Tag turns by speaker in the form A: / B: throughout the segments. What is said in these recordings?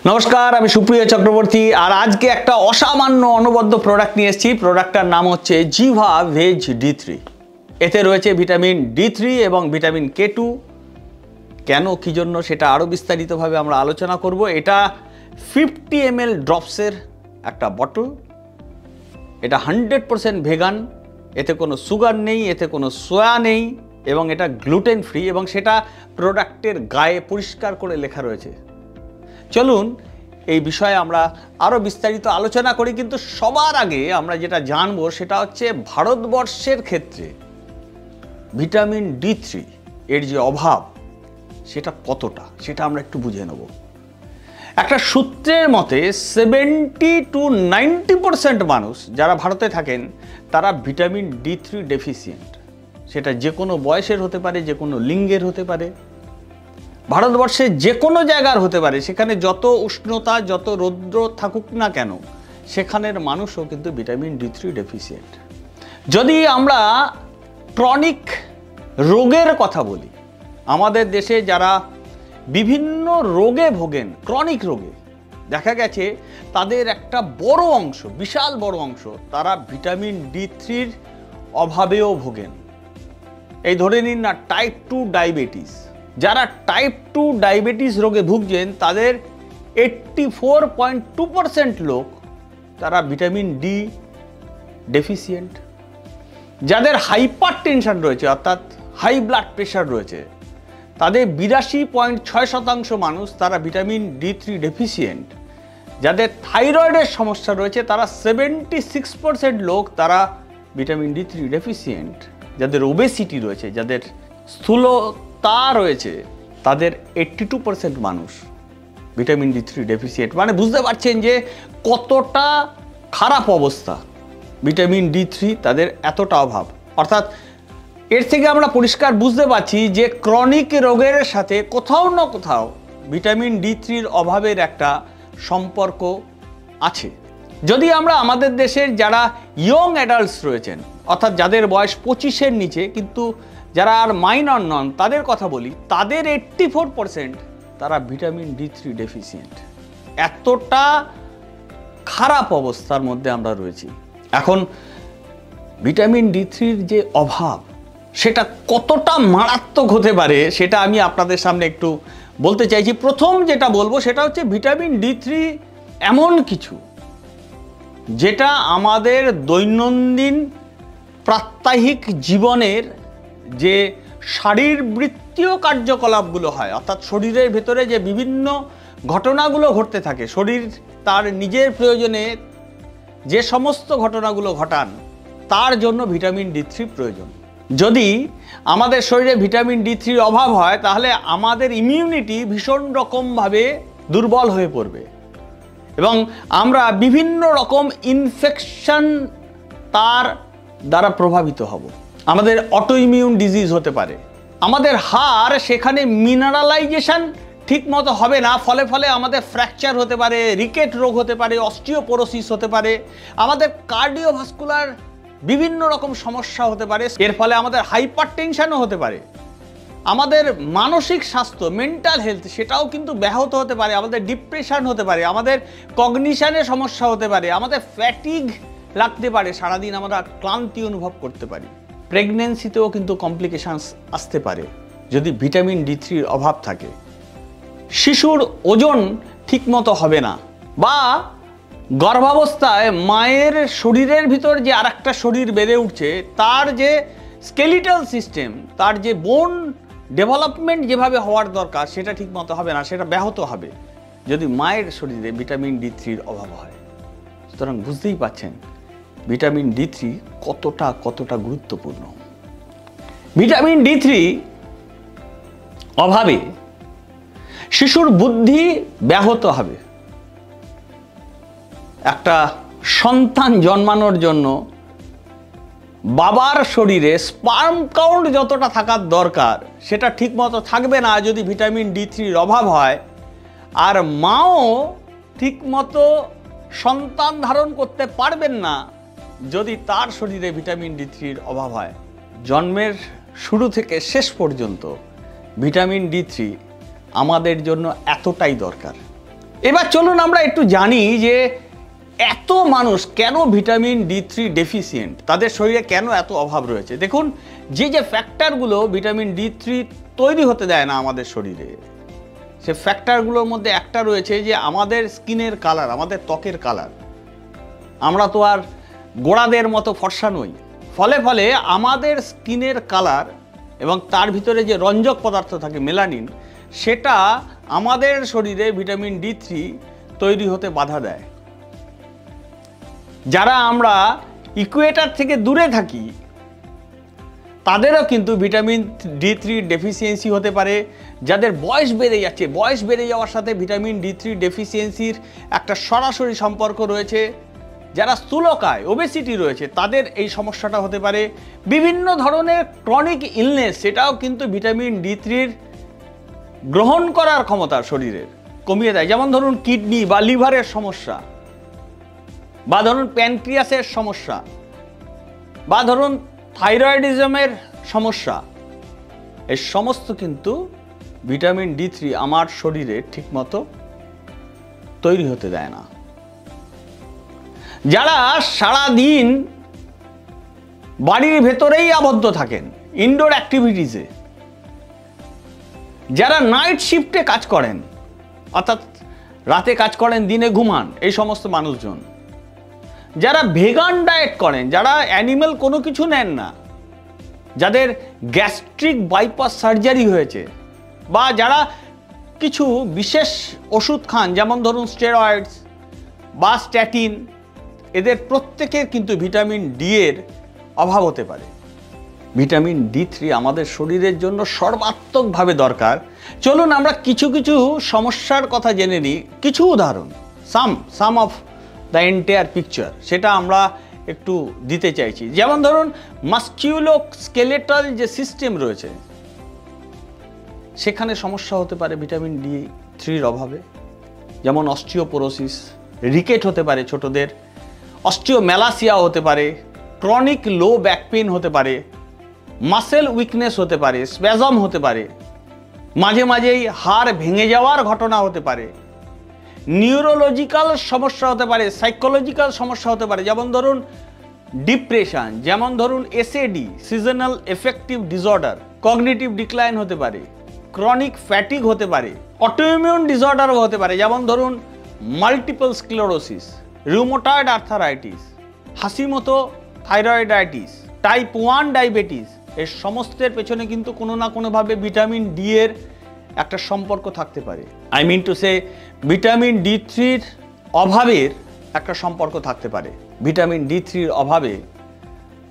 A: নমস্কার, আমি সুপ্রিয় চক্রবর্তী। আর আজকে একটা অসামান্য অনবদ্য প্রোডাক্ট নিয়ে এসেছি। প্রোডাক্টটার নাম হচ্ছে জিভা ভেজ D3। এতে রয়েছে ভিটামিন D3 এবং ভিটামিন K2। কেন, কী জন্য, সেটা আরও বিস্তারিতভাবে আমরা আলোচনা করব। এটা 50 ml ড্রপসের একটা বটল। এটা 100% ভেগান, এতে কোনো সুগার নেই, এতে কোনো সোয়া নেই এবং এটা গ্লুটেন ফ্রি, এবং সেটা প্রোডাক্টের গায়ে পরিষ্কার করে লেখা রয়েছে। চলুন এই বিষয়ে আমরা আরও বিস্তারিত আলোচনা করি, কিন্তু সবার আগে আমরা যেটা জানবো সেটা হচ্ছে ভারতবর্ষের ক্ষেত্রে ভিটামিন D3 এর যে অভাব সেটা কতটা, সেটা আমরা একটু বুঝে নেব। একটা সূত্রের মতে 70 to 90% মানুষ যারা ভারতে থাকেন তারা ভিটামিন D3 ডেফিসিয়েন্ট। সেটা যে কোনো বয়সের হতে পারে, যে কোনো লিঙ্গের হতে পারে, ভারতবর্ষে যে কোনো জায়গার হতে পারে। সেখানে যত উষ্ণতা, যত রৌদ্র থাকুক না কেন, সেখানের মানুষও কিন্তু ভিটামিন D3 ডেফিসিয়েন্ট। যদি আমরা ক্রনিক রোগের কথা বলি, আমাদের দেশে যারা বিভিন্ন রোগে ভোগেন, ক্রনিক রোগে, দেখা গেছে তাদের একটা বড় অংশ, বিশাল বড় অংশ, তারা ভিটামিন D3-র অভাবেও ভোগেন। এই ধরে নিন না, টাইপ 2 ডায়াবেটিস। যারা টাইপ 2 ডায়াবেটিস রোগে ভুগছেন তাদের 84.2% লোক তারা ভিটামিন D ডেফিসিয়েন্ট। যাদের হাইপার টেনশন রয়েছে, অর্থাৎ হাই ব্লাড প্রেশার রয়েছে, তাদের 82.6% মানুষ তারা ভিটামিন D3 ডেফিসিয়েন্ট। যাদের থাইরয়েডের সমস্যা রয়েছে তারা 76% লোক তারা ভিটামিন D3 ডেফিসিয়েন্ট। যাদের ওবেসিটি রয়েছে, যাদের স্থূলতা রয়েছে, তাদের 82% মানুষ ভিটামিন D3 ডেফিসিয়েন্ট। মানে বুঝতে পারছেন যে কতটা খারাপ অবস্থা, ভিটামিন D3 তাদের এতটা অভাব। অর্থাৎ এর থেকে আমরা পরিষ্কার বুঝতে পারছি যে ক্রনিক রোগের সাথে কোথাও না কোথাও ভিটামিন D3-র অভাবের একটা সম্পর্ক আছে। যদি আমরা আমাদের দেশের যারা ইয়ং অ্যাডাল্টস রয়েছেন, অর্থাৎ যাদের বয়স 25-এর নিচে কিন্তু যারা আর মাইনর নন, তাদের কথা বলি, তাদের 84% তারা ভিটামিন D3 ডেফিসিয়েন্ট। এতটা খারাপ অবস্থার মধ্যে আমরা রয়েছি। এখন ভিটামিন D3-র যে অভাব সেটা কতটা মারাত্মক হতে পারে সেটা আমি আপনাদের সামনে একটু বলতে চাইছি। প্রথম যেটা বলবো সেটা হচ্ছে ভিটামিন D3 এমন কিছু যেটা আমাদের দৈনন্দিন প্রাত্যহিক জীবনের যে শারীরবৃত্তীয় কার্যকলাপগুলো হয়, অর্থাৎ শরীরের ভেতরে যে বিভিন্ন ঘটনাগুলো ঘটতে থাকে, শরীর তার নিজের প্রয়োজনে যে সমস্ত ঘটনাগুলো ঘটান, তার জন্য ভিটামিন D3 প্রয়োজন। যদি আমাদের শরীরে ভিটামিন D3-র অভাব হয় তাহলে আমাদের ইমিউনিটি ভীষণ রকমভাবে দুর্বল হয়ে পড়বে এবং আমরা বিভিন্ন রকম ইনফেকশন তার দ্বারা প্রভাবিত হব। আমাদের অটো ইমিউন ডিজিজ হতে পারে, আমাদের হাড় সেখানে মিনারেলাইজেশন ঠিক মতো হবে না, ফলে আমাদের ফ্র্যাকচার হতে পারে, রিকেট রোগ হতে পারে, অস্টিওপোরোসিস হতে পারে, আমাদের কার্ডিওভাস্কুলার বিভিন্ন রকম সমস্যা হতে পারে, এর ফলে আমাদের হাইপার টেনশনও হতে পারে, আমাদের মানসিক স্বাস্থ্য, মেন্টাল হেলথ, সেটাও কিন্তু ব্যাহত হতে পারে, আমাদের ডিপ্রেশন হতে পারে, আমাদের কগনিশনের সমস্যা হতে পারে, আমাদের ফ্যাটিগ লাগতে পারে, সারাদিন আমরা ক্লান্তি অনুভব করতে পারি। প্রেগনেন্সিতেও কিন্তু কমপ্লিকেশনস আসতে পারে যদি ভিটামিন D3-র অভাব থাকে। শিশুর ওজন ঠিকমতো হবে না, বা গর্ভাবস্থায় মায়ের শরীরের ভিতর যে আরেকটা শরীর বেড়ে উঠছে, তার যে স্কেলিটাল সিস্টেম, তার যে বোন ডেভেলপমেন্ট যেভাবে হওয়ার দরকার সেটা ঠিকমতো হবে না, সেটা ব্যাহত হবে যদি মায়ের শরীরে ভিটামিন D3-র অভাব হয়। সুতরাং বুঝতেই পাচ্ছেন ভিটামিন D3 কতটা গুরুত্বপূর্ণ। ভিটামিন D3 অভাবে শিশুর বুদ্ধি ব্যাহত হবে। একটা সন্তান জন্মানোর জন্য বাবার শরীরে স্পার্ম কাউন্ট যতটা থাকার দরকার সেটা ঠিকমতো থাকবে না যদি ভিটামিন D3-র অভাব হয়, আর মাও ঠিকমতো সন্তান ধারণ করতে পারবেন না যদি তার শরীরে ভিটামিন D3-র অভাব হয়। জন্মের শুরু থেকে শেষ পর্যন্ত ভিটামিন D3 আমাদের জন্য এতটাই দরকার। এবার চলুন আমরা একটু জানি যে এত মানুষ কেন ভিটামিন D3 ডেফিসিয়েন্ট, তাদের শরীরে কেন এত অভাব রয়েছে। দেখুন, যে ফ্যাক্টরগুলো ভিটামিন D3 তৈরি হতে দেয় না আমাদের শরীরে, সে ফ্যাক্টরগুলোর মধ্যে একটা রয়েছে যে আমাদের স্কিনের কালার, আমাদের ত্বকের কালার। আমরা তো আর গোড়াদের মতো ফর্সা নই, ফলে আমাদের স্কিনের কালার এবং তার ভিতরে যে রঞ্জক পদার্থ থাকে মেলানিন, সেটা আমাদের শরীরে ভিটামিন D3 তৈরি হতে বাধা দেয়। যারা আমরা ইকুয়েটর থেকে দূরে থাকি তাদেরও কিন্তু ভিটামিন D3 ডেফিসিয়েন্সি হতে পারে। যাদের বয়স বেড়ে যাচ্ছে, বয়স বেড়ে যাওয়ার সাথে ভিটামিন D3 ডেফিসিয়েন্সির একটা সরাসরি সম্পর্ক রয়েছে। যারা স্থূলকায়, ওবেসিটি রয়েছে, তাদের এই সমস্যাটা হতে পারে। বিভিন্ন ধরনের ক্রনিক ইলনেস, সেটাও কিন্তু ভিটামিন D3-র গ্রহণ করার ক্ষমতা শরীরের কমিয়ে দেয়। যেমন ধরুন কিডনি বা লিভারের সমস্যা, বা ধরুন প্যানক্রিয়াসের সমস্যা, বা ধরুন থাইরয়েডিজমের সমস্যা, এই সমস্ত কিন্তু ভিটামিন D3 আমার শরীরে ঠিকমতো তৈরি হতে দেয় না। যারা সারাদিন বাড়ির ভেতরেই আবদ্ধ থাকেন, ইনডোর অ্যাক্টিভিটিসে, যারা নাইট শিফটে কাজ করেন, অর্থাৎ রাতে কাজ করেন, দিনে ঘুমান, এই সমস্ত মানুষজন, যারা ভেগান ডায়েট করেন, যারা অ্যানিমেল কোনো কিছু নেন না, যাদের গ্যাস্ট্রিক বাইপাস সার্জারি হয়েছে, বা যারা কিছু বিশেষ ওষুধ খান, যেমন ধরুন স্টেরয়েডস বা স্ট্যাটিন, এদের প্রত্যেকের কিন্তু ভিটামিন D এর অভাব হতে পারে। ভিটামিন D3 আমাদের শরীরের জন্য সর্বাত্মকভাবে দরকার। চলুন আমরা কিছু সমস্যার কথা জেনে নিই, কিছু উদাহরণ, সাম অফ দ্য এন্টায়ার পিকচার, সেটা আমরা একটু দিতে চাইছি। যেমন ধরুন মাস্কিউলোস্কেলেটাল যে সিস্টেম রয়েছে, সেখানে সমস্যা হতে পারে ভিটামিন D3-র অভাবে। যেমন অস্টিওপোরোসিস, রিকেট হতে পারে ছোটদের, অস্টিওমেলাসিয়া হতে পারে, ক্রনিক লো ব্যাক পেইন হতে পারে, মাসেল উইকনেস হতে পারে, স্প্যাজম হতে পারে, মাঝে মাঝেই হাড় ভেঙে যাওয়ার ঘটনা হতে পারে, নিউরোলজিক্যাল সমস্যা হতে পারে, সাইকোলজিক্যাল সমস্যা হতে পারে, যেমন ধরুন ডিপ্রেশন, যেমন ধরুন SAD, seasonal effective disorder, cognitive decline হতে পারে, ক্রনিক ফ্যাটিগ হতে পারে, অটোইমিউন ডিসঅর্ডারও হতে পারে, যেমন ধরুন multiple sclerosis, rheumatoid arthritis, Hashimoto thyroiditis, type 1 diabetes. এর সমস্তের পেছনে কিন্তু কোনো না কোনোভাবে ভিটামিন D এর একটা সম্পর্ক থাকতে পারে। I mean to say vitamin D3-র অভাবের একটা সম্পর্ক থাকতে পারে। ভিটামিন D3-র অভাবে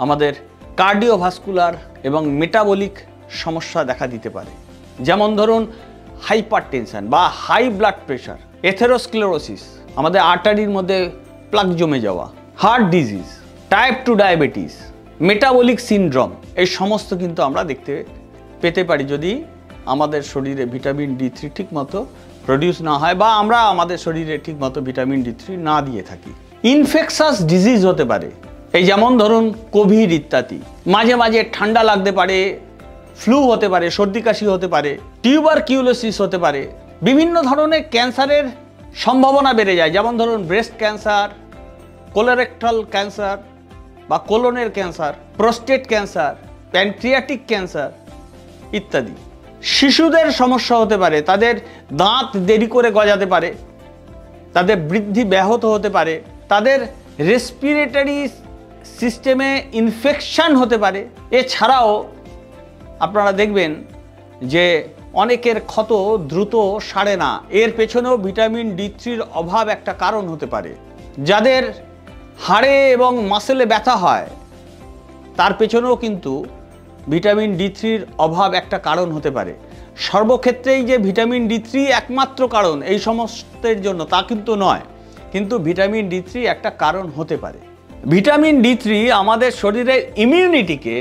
A: আমাদের কার্ডিওভাস্কুলার এবং মেটাবলিক সমস্যা দেখা দিতে পারে। যেমন ধরুন হাইপারটেনশন বা হাই ব্লাড প্রেশার, এথেরোস্ক্লেরোসিস, আমাদের আর্টারির মধ্যে প্লাক জমে যাওয়া, heart disease, type 2 diabetes, metabolic syndrome, এই সমস্ত কিন্তু আমরা দেখতে পেতে পারি যদি আমাদের শরীরে ভিটামিন D3 ঠিকমতো প্রডিউস না হয়, বা আমরা আমাদের শরীরে ঠিকমতো ভিটামিন D3 না দিয়ে থাকি। ইনফেকশাস ডিজিজ হতে পারে, এই যেমন ধরুন কোভিড ইত্যাদি। মাঝে মাঝে ঠান্ডা লাগতে পারে, ফ্লু হতে পারে, সর্দি কাশি হতে পারে, টিউবারকিউলোসিস হতে পারে। বিভিন্ন ধরনের ক্যান্সারের সম্ভাবনা বেড়ে যায়, যেমন ধরুন ব্রেস্ট ক্যান্সার, কোলোরেক্টাল ক্যান্সার বা কোলনের cancer, prostate cancer, pancreatic cancer ইত্যাদি। শিশুদের সমস্যা হতে পারে, তাদের দাঁত দেরি করে গজাতে পারে, তাদের বৃদ্ধি ব্যাহত হতে পারে, তাদের রেসপিরেটরি সিস্টেমে ইনফেকশন হতে পারে। এছাড়াও আপনারা দেখবেন যে অনেকের ক্ষত দ্রুত সারে না, এর পেছনেও ভিটামিন D3-র অভাব একটা কারণ হতে পারে। যাদের হাড়ে এবং মাসেলে ব্যথা হয়, তার পেছনেও কিন্তু ভিটামিন D3-র অভাব একটা কারণ হতে পারে। সর্বক্ষেত্রেই যে ভিটামিন D3 একমাত্র কারণ এই সমস্তের জন্য তা কিন্তু নয়, কিন্তু ভিটামিন D3 একটা কারণ হতে পারে। ভিটামিন D3 আমাদের শরীরের ইমিউনিটিকে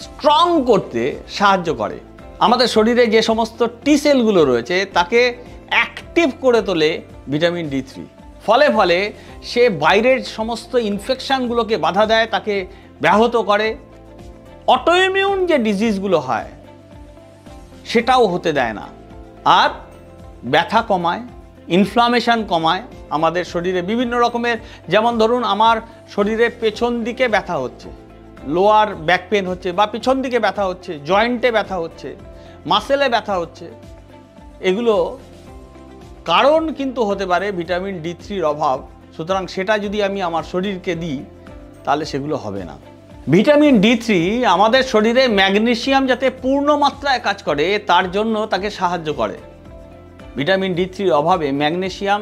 A: স্ট্রং করতে সাহায্য করে। আমাদের শরীরে যে সমস্ত টি সেলগুলো রয়েছে তাকে অ্যাক্টিভ করে তোলে ভিটামিন D3। ফলে সে বাইরের সমস্ত ইনফেকশানগুলোকে বাধা দেয়, তাকে ব্যাহত করে। অটোইমিউন যে ডিজিজগুলো হয় সেটাও হতে দেয় না, আর ব্যথা কমায়, ইনফ্লামেশন কমায় আমাদের শরীরে বিভিন্ন রকমের, যেমন ধরুন আমার শরীরে পেছন দিকে ব্যথা হচ্ছে, লোয়ার ব্যাক পেন হচ্ছে, বা পিছন দিকে ব্যথা হচ্ছে, জয়েন্টে ব্যথা হচ্ছে, মাসেলে ব্যথা হচ্ছে, এগুলো কারণ কিন্তু হতে পারে ভিটামিন D3-র অভাব। সুতরাং সেটা যদি আমি আমার শরীরকে দিই তাহলে সেগুলো হবে না। ভিটামিন D3 আমাদের শরীরে ম্যাগনেসিয়াম যাতে পূর্ণ মাত্রায় কাজ করে তার জন্য তাকে সাহায্য করে। ভিটামিন D3-র অভাবে ম্যাগনেসিয়াম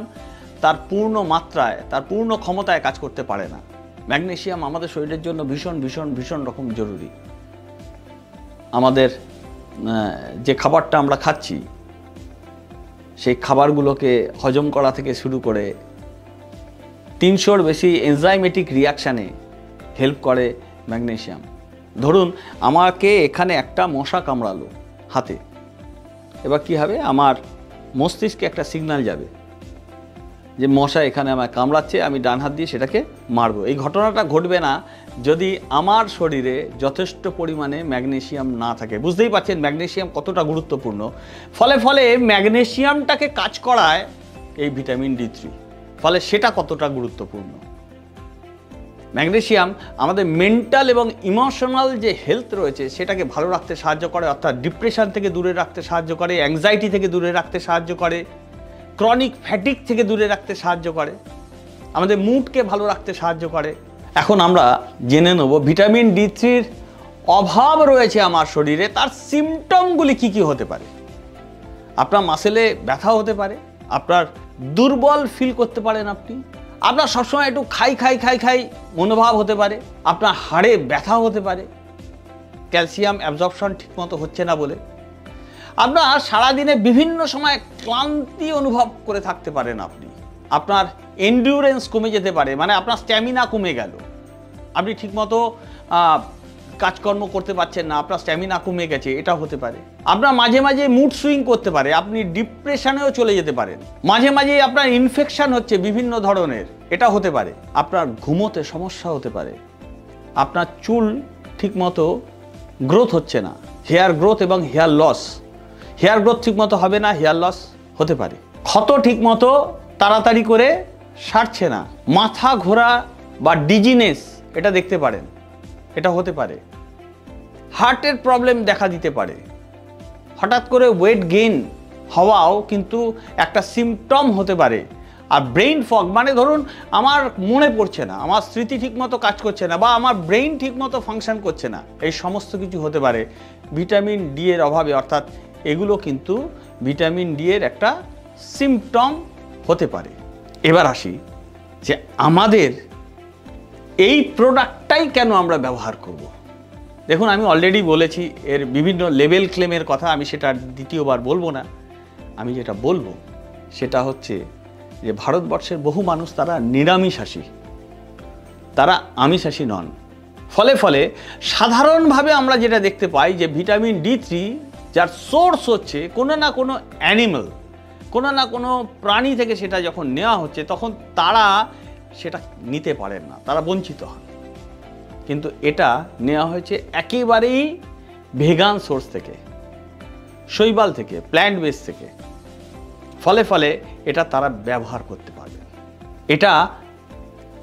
A: তার পূর্ণ মাত্রায়, তার পূর্ণ ক্ষমতায় কাজ করতে পারে না। ম্যাগনেসিয়াম আমাদের শরীরের জন্য ভীষণ ভীষণ ভীষণ রকম জরুরি। আমাদের যে খাবারটা আমরা খাচ্ছি সেই খাবারগুলোকে হজম করা থেকে শুরু করে 300-র বেশি এনজাইমেটিক রিয়াকশানে হেল্প করে ম্যাগনেসিয়াম। ধরুন আমাকে এখানে একটা মশা কামড়ালো হাতে, এবার কি হবে, আমার মস্তিষ্কে একটা সিগন্যাল যাবে যে মশা এখানে আমায় কামড়াচ্ছে, আমি ডান হাত দিয়ে সেটাকে মারবো। এই ঘটনাটা ঘটবে না যদি আমার শরীরে যথেষ্ট পরিমাণে ম্যাগনেসিয়াম না থাকে। বুঝতেই পারছেন ম্যাগনেসিয়াম কতটা গুরুত্বপূর্ণ। ফলে ম্যাগনেসিয়ামটাকে কাজ করায় এই ভিটামিন D3, ফলে সেটা কতটা গুরুত্বপূর্ণ। ম্যাগনেসিয়াম আমাদের মেন্টাল এবং ইমোশনাল যে হেলথ রয়েছে সেটাকে ভালো রাখতে সাহায্য করে, অর্থাৎ ডিপ্রেশন থেকে দূরে রাখতে সাহায্য করে, অ্যাংজাইটি থেকে দূরে রাখতে সাহায্য করে, ক্রনিক ফ্যাটিক থেকে দূরে রাখতে সাহায্য করে, আমাদের মুডকে ভালো রাখতে সাহায্য করে। এখন আমরা জেনে নেব ভিটামিন D3-র অভাব রয়েছে আমার শরীরে, তার সিমটমগুলি কি কি হতে পারে। আপনার মাসেলে ব্যথা হতে পারে, আপনার দুর্বল ফিল করতে পারেন, আপনার সবসময় একটু খাই মনোভাব হতে পারে, আপনার হাড়ে ব্যথা হতে পারে, ক্যালসিয়াম অ্যাবজর্পশন ঠিকমতো হচ্ছে না বলে, আপনার সারাদিনে বিভিন্ন সময় ক্লান্তি অনুভব করে থাকতে পারেন, আপনার এন্ডিউরেন্স কমে যেতে পারে, মানে আপনার স্ট্যামিনা কমে গেল, আপনি ঠিকমতো কাজকর্ম করতে পারছেন না, আপনার স্ট্যামিনা কমে গেছে, এটা হতে পারে। আপনার মাঝে মাঝে মুড সুইং করতে পারে, আপনি ডিপ্রেশনেও চলে যেতে পারেন, মাঝে মাঝে আপনার ইনফেকশন হচ্ছে বিভিন্ন ধরনের, এটা হতে পারে। আপনার ঘুমোতে সমস্যা হতে পারে, আপনার চুল ঠিকমতো গ্রোথ হচ্ছে না, হেয়ার গ্রোথ এবং হেয়ার লস, হেয়ার গ্রোথ ঠিকমতো হবে না, হেয়ার লস হতে পারে, ক্ষত ঠিকমতো তাড়াতাড়ি করে সারছে না, মাথা ঘোরা বা ডিজিনেস এটা দেখতে পারেন, এটা হতে পারে। হার্টের প্রবলেম দেখা দিতে পারে, হঠাৎ করে ওয়েট গেইন হওয়াও কিন্তু একটা সিমটম হতে পারে। আর ব্রেইন ফগ, মানে ধরুন আমার মনে পড়ছে না, আমার স্মৃতি ঠিকমতো কাজ করছে না, বা আমার ব্রেইন ঠিকমতো ফাংশন করছে না, এই সমস্ত কিছু হতে পারে ভিটামিন D এর অভাবে। অর্থাৎ এগুলো কিন্তু ভিটামিন D এর একটা সিমটম হতে পারে। এবার আসি যে আমাদের এই প্রোডাক্টটাই কেন আমরা ব্যবহার করব। দেখুন আমি অলরেডি বলেছি এর বিভিন্ন লেভেল ক্লেমের কথা, আমি সেটা দ্বিতীয়বার বলবো না। আমি যেটা বলবো সেটা হচ্ছে যে ভারতবর্ষের বহু মানুষ তারা নিরামিষাশী, তারা আমিষাশী নন। ফলে সাধারণভাবে আমরা যেটা দেখতে পাই যে ভিটামিন D3 যার সোর্স হচ্ছে কোনো না কোনো অ্যানিমাল, কোনো না কোনো প্রাণী থেকে সেটা যখন নেওয়া হচ্ছে তখন তারা সেটা নিতে পারেন না, তারা বঞ্চিত হন। কিন্তু এটা নেওয়া হয়েছে একেবারেই ভেগান সোর্স থেকে, শৈবাল থেকে, প্ল্যান্ট বেস থেকে। ফলে এটা তারা ব্যবহার করতে পারবে। এটা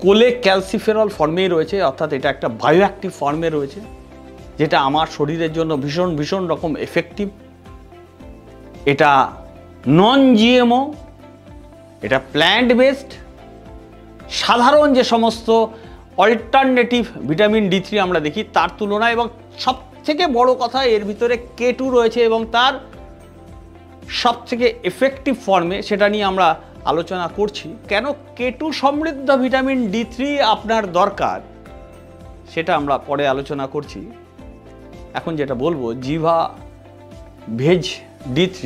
A: কোলে ক্যালসিফেরল ফর্মে রয়েছে, অর্থাৎ এটা একটা বায়োঅ্যাক্টিভ ফর্মে রয়েছে, যেটা আমার শরীরের জন্য ভীষণ ভীষণ রকম এফেক্টিভ। এটা নন GMO, এটা প্ল্যান্ট বেসড। সাধারণ যে সমস্ত অল্টারনেটিভ ভিটামিন D3 আমরা দেখি তার তুলনায়, এবং সবথেকে বড় কথা এর ভিতরে K2 রয়েছে এবং তার সবথেকে এফেক্টিভ ফর্মে, সেটা নিয়ে আমরা আলোচনা করছি। কেন K2 সমৃদ্ধ ভিটামিন D3 আপনার দরকার সেটা আমরা পরে আলোচনা করছি। এখন যেটা বলবো, জিভা ভেজ D3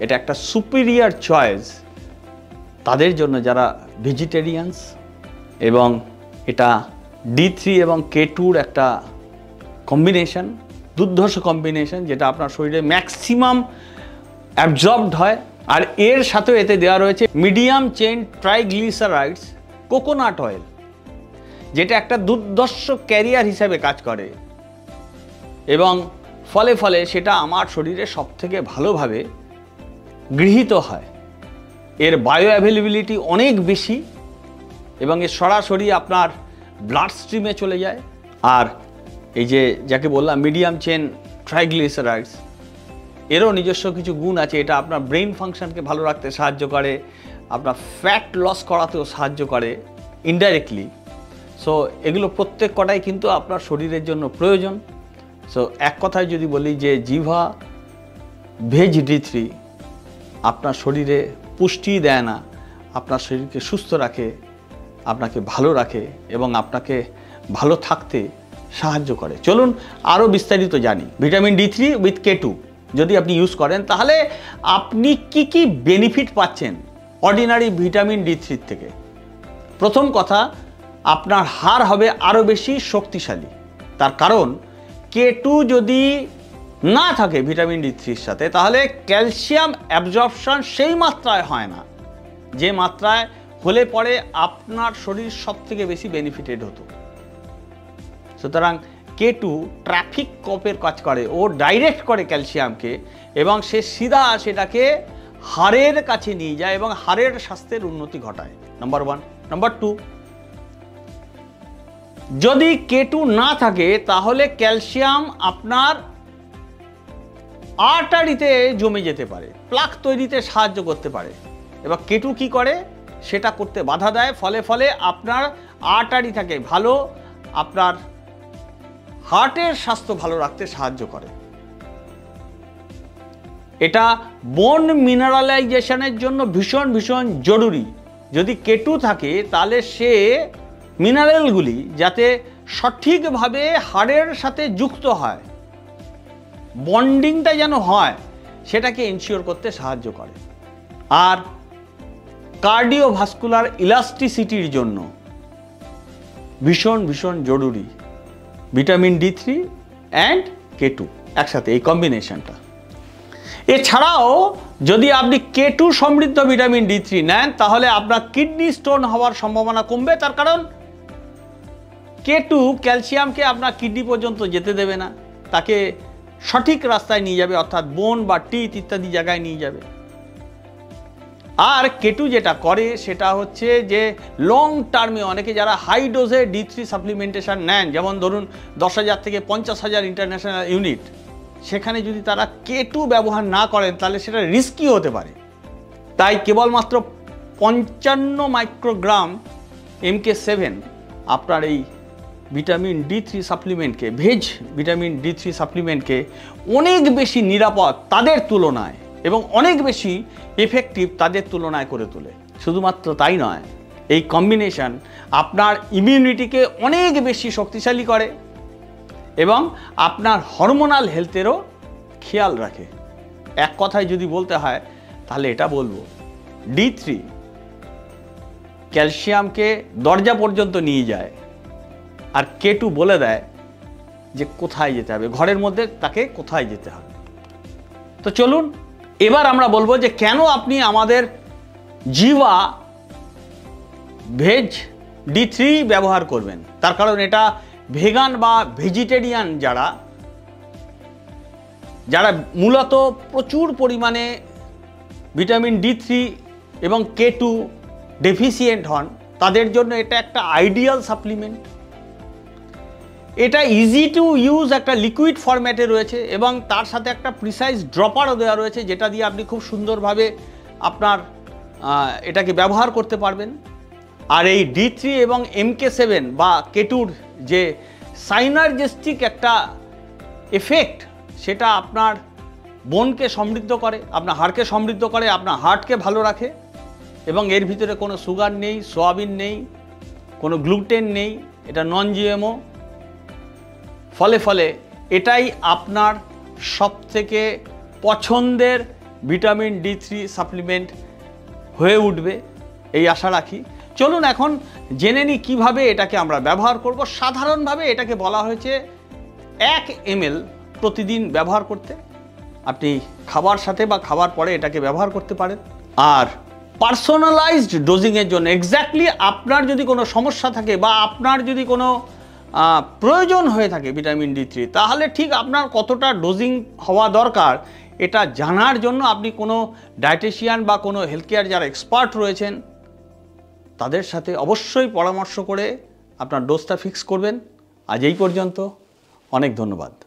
A: এটা একটা সুপিরিয়র চয়েস তাদের জন্য যারা ভেজিটেরিয়ানস, এবং এটা D3 এবং K2-র একটা কম্বিনেশন, দুর্ধর্ষ কম্বিনেশন, যেটা আপনার শরীরে ম্যাক্সিমাম অ্যাবজর্বড হয়। আর এর সাথেও এতে দেওয়া রয়েছে medium chain triglycerides coconut oil, যেটা একটা দুর্ধর্ষ ক্যারিয়ার হিসাবে কাজ করে, এবং ফলে সেটা আমার শরীরে সবথেকে ভালোভাবে গৃহীত হয়। এর বায়ো অ্যাভেলেবিলিটি অনেক বেশি এবং এর সরাসরি আপনার ব্লাড স্ট্রিমে চলে যায়। আর এই যে যাকে বললাম মিডিয়াম চেন ট্রাইগ্লিসারাইডস, এরও নিজস্ব কিছু গুণ আছে। এটা আপনার ব্রেন ফাংশনকে ভালো রাখতে সাহায্য করে, আপনার ফ্যাট লস করাতেও সাহায্য করে ইনডাইরেক্টলি। সো এগুলো প্রত্যেক কটাই কিন্তু আপনার শরীরের জন্য প্রয়োজন। সো এক কথায় যদি বলি যে জিভা ভেজ D3 আপনার শরীরে পুষ্টি দেয় না, আপনার শরীরকে সুস্থ রাখে, আপনাকে ভালো রাখে এবং আপনাকে ভালো থাকতে সাহায্য করে। চলুন আরও বিস্তারিত জানি। ভিটামিন D3 উইথ K2 যদি আপনি ইউজ করেন তাহলে আপনি কি বেনিফিট পাচ্ছেন অর্ডিনারি ভিটামিন D3 থেকে। প্রথম কথা, আপনার হাড় হবে আরও বেশি শক্তিশালী। তার কারণ K2 যদি না থাকে ভিটামিন D3-র সাথে তাহলে ক্যালসিয়াম অ্যাবজর্পশন সেই মাত্রায় হয় না যে মাত্রায় হলে পরে আপনার শরীর সব থেকে বেশি বেনিফিটেড হতো। সুতরাং K2 ট্রাফিক কপের কাজ করে, ও ডাইরেক্ট করে ক্যালসিয়ামকে এবং সে সিধা সেটাকে হাড়ের কাছে নিয়ে যায় এবং হাড়ের স্বাস্থ্যের উন্নতি ঘটায়। নাম্বার 1। নাম্বার 2, যদি K2 না থাকে তাহলে ক্যালসিয়াম আপনার আর্টারিতে জমে যেতে পারে, প্লাক তৈরিতে সাহায্য করতে পারে। এবার K2 কি করে, সেটা করতে বাধা দেয়, ফলে আপনার আর্টারি থাকে ভালো, আপনার হার্টের স্বাস্থ্য ভালো রাখতে সাহায্য করে। এটা বোন মিনারেলাইজেশনের জন্য ভীষণ ভীষণ জরুরি। যদি K2 থাকে তাহলে সে মিনারেলগুলি যাতে সঠিকভাবে হাড়ের সাথে যুক্ত হয়, বন্ডিংটা যেন হয়, সেটাকে এনশিওর করতে সাহায্য করে। আর কার্ডিওভাস্কুলার ইলাস্টিসিটির জন্য ভীষণ ভীষণ জরুরি ভিটামিন D3 অ্যান্ড K2 একসাথে, এই কম্বিনেশনটা। এছাড়াও যদি আপনি K2 সমৃদ্ধ ভিটামিন D3 নেন তাহলে আপনার কিডনি স্টোন হওয়ার সম্ভাবনা কমবে। তার কারণ K2 ক্যালসিয়ামকে আপনার কিডনি পর্যন্ত যেতে দেবে না, তাকে সঠিক রাস্তায় নিয়ে যাবে, অর্থাৎ বোন বা টিথ ইত্যাদি জায়গায় নিয়ে যাবে। আর K2 যেটা করে সেটা হচ্ছে যে লং টার্মে অনেকে যারা হাই ডোজে D3 সাপ্লিমেন্টেশন নেন, যেমন ধরুন 10,000 থেকে 50,000 ইন্টারন্যাশনাল ইউনিট, সেখানে যদি তারা K2 ব্যবহার না করেন তাহলে সেটা রিস্কি হতে পারে। তাই কেবলমাত্র 55 মাইক্রোগ্রাম MK7 আপনার এই ভিটামিন D3 সাপ্লিমেন্টকে, ভেজ ভিটামিন D3 সাপ্লিমেন্টকে অনেক বেশি নিরাপদ তাদের তুলনায় এবং অনেক বেশি এফেক্টিভ তাদের তুলনায় করে তোলে। শুধুমাত্র তাই নয়, এই কম্বিনেশন আপনার ইমিউনিটিকে অনেক বেশি শক্তিশালী করে এবং আপনার হরমোনাল হেলথেরও খেয়াল রাখে। এক কথায় যদি বলতে হয় তাহলে এটা বলবো, D3 ক্যালসিয়ামকে দরজা পর্যন্ত নিয়ে যায় আর K2 বলে দেয় যে কোথায় যেতে হবে, ঘরের মধ্যে তাকে কোথায় যেতে হবে। তো চলুন এবার আমরা বলবো যে কেন আপনি আমাদের জিভা ভেজ D3 ব্যবহার করবেন। তার কারণ এটা ভেগান বা ভেজিটেরিয়ান যারা মূলত প্রচুর পরিমাণে ভিটামিন D3 এবং K2 ডেফিসিয়েন্ট হন, তাদের জন্য এটা একটা আইডিয়াল সাপ্লিমেন্ট। এটা ইজি টু ইউজ একটা লিকুইড ফরম্যাটে রয়েছে এবং তার সাথে একটা প্রিসাইজ ড্রপারও দেওয়া রয়েছে, যেটা দিয়ে আপনি খুব সুন্দরভাবে আপনার এটাকে ব্যবহার করতে পারবেন। আর এই D3 এবং MK7 বা K2-র যে সাইনার্জেস্টিক একটা এফেক্ট, সেটা আপনার বোনকে সমৃদ্ধ করে, আপনার হাড়কে সমৃদ্ধ করে, আপনার হার্টকে ভালো রাখে এবং এর ভিতরে কোনো সুগার নেই, সোয়াবিন নেই, কোনো গ্লুটেন নেই, এটা নন GMO। ফলে এটাই আপনার সবথেকে পছন্দের ভিটামিন D3 সাপ্লিমেন্ট হয়ে উঠবে, এই আশা রাখি। চলুন এখন জেনে নিই কীভাবে এটাকে আমরা ব্যবহার করব। সাধারণভাবে এটাকে বলা হয়েছে 1 ml প্রতিদিন ব্যবহার করতে। আপনি খাবার সাথে বা খাবার পরে এটাকে ব্যবহার করতে পারেন। আর পার্সোনালাইজড ডোজিংয়ের জন্য এক্স্যাক্টলি আপনার যদি কোনো সমস্যা থাকে বা আপনার যদি কোনো প্রয়োজন হয়ে থাকে ভিটামিন D3, তাহলে ঠিক আপনার কতটা ডোজিং হওয়া দরকার এটা জানার জন্য আপনি কোনো ডায়েটিশিয়ান বা কোনো হেলথ কেয়ার যারা এক্সপার্ট রয়েছেন তাদের সাথে অবশ্যই পরামর্শ করে আপনার ডোজটা ফিক্স করবেন। আজ এই পর্যন্ত, অনেক ধন্যবাদ।